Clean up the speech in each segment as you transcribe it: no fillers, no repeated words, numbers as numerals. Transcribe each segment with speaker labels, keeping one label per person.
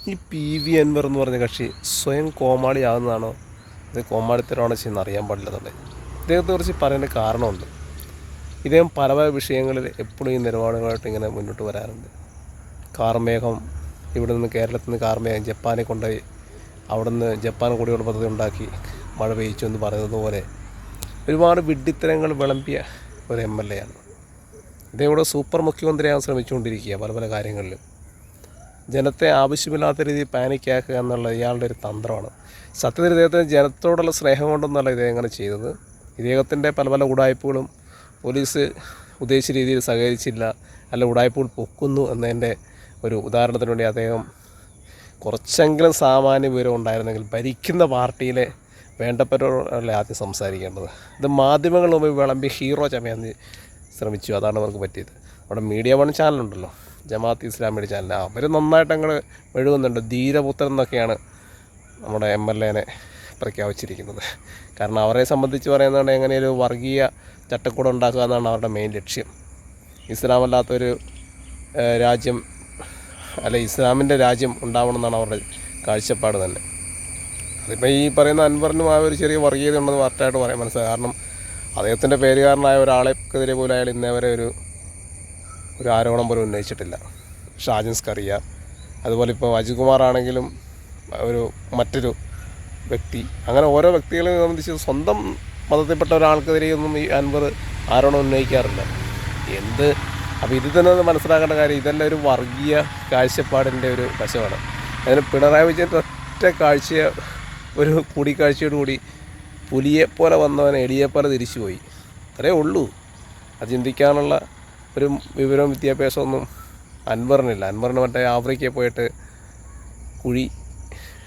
Speaker 1: ഈ PV അൻവർ എന്ന് പറഞ്ഞ കക്ഷി സ്വയം കോമാളിയാകുന്നതാണോ അത് കോമാളിത്തരമാണോ ചെയ്യുന്നത് അറിയാൻ പാടില്ലെന്നുള്ളത്. ഇദ്ദേഹത്തെക്കുറിച്ച് പറയേണ്ട കാരണമുണ്ട്. ഇദ്ദേഹം പല പല വിഷയങ്ങളിൽ എപ്പോഴും ഈ നിലപാടുകളായിട്ട് ഇങ്ങനെ മുന്നോട്ട് വരാറുണ്ട്. കാർമേഘം ഇവിടെ നിന്ന് കേരളത്തിൽ നിന്ന് കാർമേഘം ജപ്പാനെ കൊണ്ടുപോയി അവിടെ നിന്ന് ജപ്പാൻ കുടിവെള്ള പദ്ധതി ഉണ്ടാക്കി മഴ പെയ്ച്ചു എന്ന് പറയുന്നത് പോലെ ഒരുപാട് വിഡ്ഢിത്തരങ്ങൾ വിളമ്പിയ ഒരു MLA ആണ്. ഇദ്ദേഹം ഇവിടെ സൂപ്പർ മുഖ്യമന്ത്രിയാകാൻ ശ്രമിച്ചുകൊണ്ടിരിക്കുക പല പല കാര്യങ്ങളിലും. ജനത്തെ ആവശ്യമില്ലാത്ത രീതിയിൽ പാനിക്കാക്കുക എന്നുള്ള ഇയാളുടെ ഒരു തന്ത്രമാണ്. സത്യത്തിൽ ഇദ്ദേഹത്തിന് ജനത്തോടുള്ള സ്നേഹം കൊണ്ടൊന്നല്ല ഇദ്ദേഹം അങ്ങനെ ചെയ്തത്. ഇദ്ദേഹത്തിൻ്റെ പല പല ഉടായ്പകളും പോലീസ് ഉദ്ദേശിച്ച രീതിയിൽ സഹകരിച്ചില്ല, അല്ല ഉടായ്പകൾ പൊക്കുന്നു എന്നതിൻ്റെ ഒരു ഉദാഹരണത്തിന് വേണ്ടി അദ്ദേഹം കുറച്ചെങ്കിലും സാമാന്യ വിവരം ഉണ്ടായിരുന്നെങ്കിൽ ഭരിക്കുന്ന പാർട്ടിയിലെ വേണ്ടപ്പെട്ടവരല്ലേ ആദ്യം സംസാരിക്കേണ്ടത്. ഇത് മാധ്യമങ്ങൾ മുമ്പ് വിളമ്പി ഹീറോ ചമയാൻ ശ്രമിച്ചു, അതാണ് അവർക്ക് പറ്റിയത്. അവിടെ മീഡിയ 1 ചാനലുണ്ടല്ലോ, ജമാഅത്ത് ഇസ്ലാമിയുടെ ചാനൽ, അവർ നന്നായിട്ട് അങ്ങ് മെഴുകുന്നുണ്ട്. ധീരപുത്രൻ എന്നൊക്കെയാണ് നമ്മുടെ MLAനെ പ്രഖ്യാപിച്ചിരിക്കുന്നത്. കാരണം അവരെ സംബന്ധിച്ച് പറയുന്നതാണ് എങ്ങനെയൊരു വർഗീയ ചട്ടക്കൂടം ഉണ്ടാക്കുക എന്നാണ് അവരുടെ മെയിൻ ലക്ഷ്യം. ഇസ്ലാമല്ലാത്തൊരു രാജ്യം അല്ല ഇസ്ലാമിൻ്റെ രാജ്യം ഉണ്ടാവണമെന്നാണ് അവരുടെ കാഴ്ചപ്പാട് തന്നെ. അതിപ്പോൾ ഈ പറയുന്ന അൻവറിനും ആ ഒരു ചെറിയ വർഗീയത ഉണ്ടെന്ന് കറക്റ്റായിട്ട് പറയാൻ മനസ്സിലായി. കാരണം അദ്ദേഹത്തിൻ്റെ പേരുകാരനായ ഒരാളെക്കെതിരെ പോലും അയാൾ ഇന്നേവരെ ഒരു ആരോപണം പോലും ഉന്നയിച്ചിട്ടില്ല. ഷാജിൻ സ്കറിയ, അതുപോലെ ഇപ്പോൾ അജികുമാർ ആണെങ്കിലും മറ്റൊരു വ്യക്തി, അങ്ങനെ ഓരോ വ്യക്തികളെ സംബന്ധിച്ച് സ്വന്തം മതത്തിൽപ്പെട്ട ഒരാൾക്കെതിരെയൊന്നും ഈ അൻവർ ആരോപണം ഉന്നയിക്കാറില്ല. അപ്പോൾ ഇത് തന്നെ മനസ്സിലാക്കേണ്ട കാര്യം, ഇതെല്ലാം ഒരു വർഗീയ കാഴ്ചപ്പാടിൻ്റെ ഒരു വശമാണ്. അതിന് പിണറായി വിജയൻ ഒറ്റ കാഴ്ചയെ ഒരു കൂടിക്കാഴ്ചയോടുകൂടി പുലിയെപ്പോലെ വന്നവനെ എലിയെപ്പോലെ തിരിച്ചുപോയി. അത്രേ ഉള്ളൂ. അത് ചിന്തിക്കാനുള്ള ഒരു വിവരവും വിദ്യാഭ്യാസമൊന്നും അൻവറിനില്ല. അൻവറിന് മറ്റേ ആഫ്രിക്കയിൽ പോയിട്ട്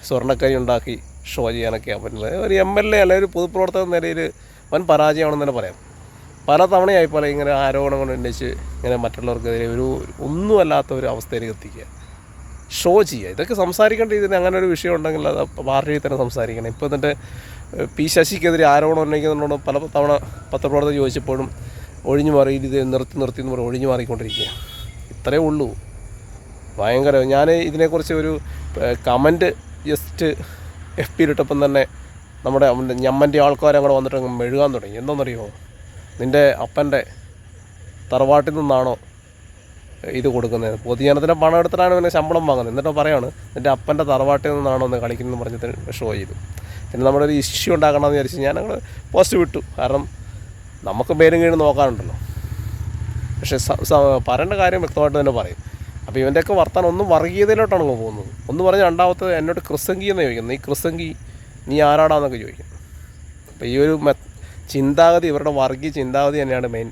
Speaker 1: സ്വർണ്ണക്കരി ഉണ്ടാക്കി ഷോ ചെയ്യാനൊക്കെയാണ് പറ്റുന്നത്. ഒരു MLA അല്ല ഒരു പൊതുപ്രവർത്തക നിലയിൽ വൻ പരാജയമാണെന്ന് തന്നെ പറയാം. പല തവണയായിപ്പോലെ ഇങ്ങനെ ആരോപണങ്ങൾ ഉന്നയിച്ച് ഇങ്ങനെ മറ്റുള്ളവർക്കെതിരെ ഒന്നുമല്ലാത്ത ഒരു അവസ്ഥയിലേക്ക് എത്തിക്കുക, ഷോ ചെയ്യുക. ഇതൊക്കെ സംസാരിക്കേണ്ട ഇതിന് അങ്ങനെ ഒരു വിഷയം ഉണ്ടെങ്കിൽ അത് പാർട്ടിയിൽ തന്നെ സംസാരിക്കണം. ഇപ്പോൾ എന്നിട്ട് P ശശിക്കെതിരെ ആരോപണം ഉന്നയിക്കുന്നുണ്ടോ പല തവണ പത്രപ്രവർത്തകർ ചോദിച്ചപ്പോഴും ഒഴിഞ്ഞു മാറി, ഇത് നിർത്തി എന്ന് പറഞ്ഞ് ഒഴിഞ്ഞു മാറിക്കൊണ്ടിരിക്കുക. ഇത്രയേ ഉള്ളൂ. ഭയങ്കര. ഞാൻ ഇതിനെക്കുറിച്ച് ഒരു കമൻറ്റ് ജസ്റ്റ് FB-യിലിട്ടപ്പം തന്നെ നമ്മുടെ ഞമ്മൻ്റെ ആൾക്കാർ അങ്ങോട്ട് വന്നിട്ട് അങ്ങ് മെഴുകാൻ തുടങ്ങി. എന്താണെന്നറിയുമോ, നിൻ്റെ അപ്പൻ്റെ തറവാട്ടിൽ നിന്നാണോ ഇത് കൊടുക്കുന്നത്? പൊതുജനത്തിൻ്റെ പണം എടുത്തിട്ടാണ് പിന്നെ ശമ്പളം വാങ്ങുന്നത്. എന്നിട്ട് പറയാണ് നിൻ്റെ അപ്പൻ്റെ തറവാട്ടിൽ നിന്നാണോ എന്ന് കളിക്കുന്നതെന്ന് പറഞ്ഞിട്ട് ഷോ ചെയ്തു. പിന്നെ നമ്മുടെ ഒരു ഇഷ്യൂ ഉണ്ടാക്കണമെന്ന് വിചാരിച്ച് ഞാൻ ഞങ്ങൾ പോസ്റ്റ് വിട്ടു. കാരണം നമുക്ക് പേരും കീഴും നോക്കാനുണ്ടല്ലോ. പക്ഷേ പറയേണ്ട കാര്യം വ്യക്തമായിട്ട് തന്നെ പറയും. അപ്പോൾ ഇവൻ്റെയൊക്കെ വർത്താനം ഒന്നും വർഗീയതയിലോട്ടാണ് പോകുന്നത്. ഒന്ന് പറഞ്ഞ് രണ്ടാമത്തെ എന്നോട് ക്രിസംഗി എന്ന് ചോദിക്കുന്നത്. ഈ ക്രിസംഗി നീ ആരാടാന്നൊക്കെ ചോദിക്കും. അപ്പോൾ ഈ ഒരു ചിന്താഗതി, ഇവരുടെ വർഗീയ ചിന്താഗതി തന്നെയാണ് മെയിൻ